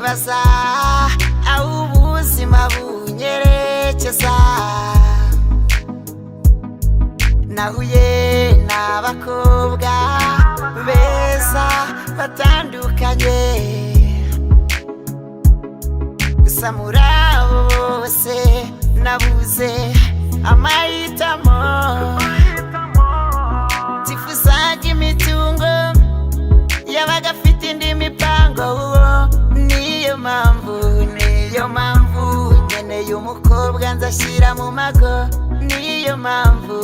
nibaza aho ubuzima bunyerekeza. Nahuye n'abakobwa beza batandukanye, gusa muri abo bose nabuze amahitamo. Tifuzaga imitungo yabaga afite indi mipango, niyo mpamvu nkeneye umukobwa nzashyira mu mago. Niyo mpamvu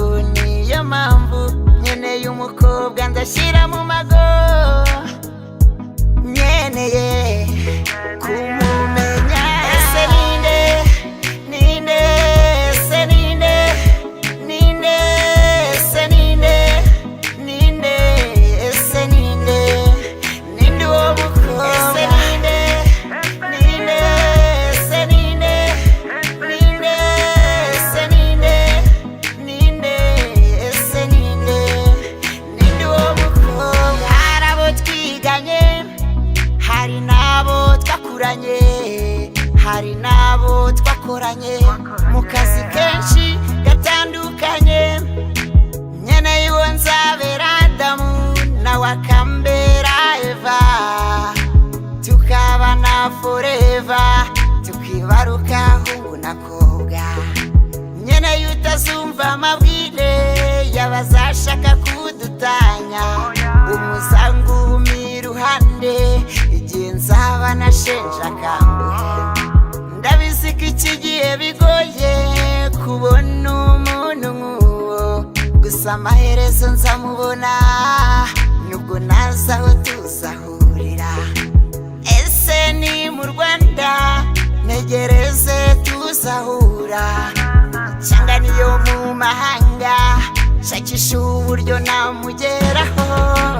nkeneye umukobwa nzashyira mu mago. Nkeneye kumumenya. Ese ninde ese ninde ese ninde ese ninde uwo mukobwa. Ese ninde ese ninde ese ninde uwo mukobwa. Hari abo twiganye, hari n'abo twakuranye, hari n'abo twakoranye mu kazi kenshi gatandukanye. Nkeneye uwo nzabera Adamu nawe akambera Eva, tukabana forever, tukibaruka hungu na kobwa. Nkeneye utazumva amabwire y'abazashaka kudutanya, umuzanguma iruhande igihe nzaba nashenje akanguhe. Ndabizi ko iki gihe bigoye kubona umuntu nk'uwo, gusa amaherezo nzamubona nubwo nazi aho tuzahurira. Ese ni mu Rwanda ntegereze tuzahura, cyangwa niyo mu mahanga shakisha uburyo namugeraho.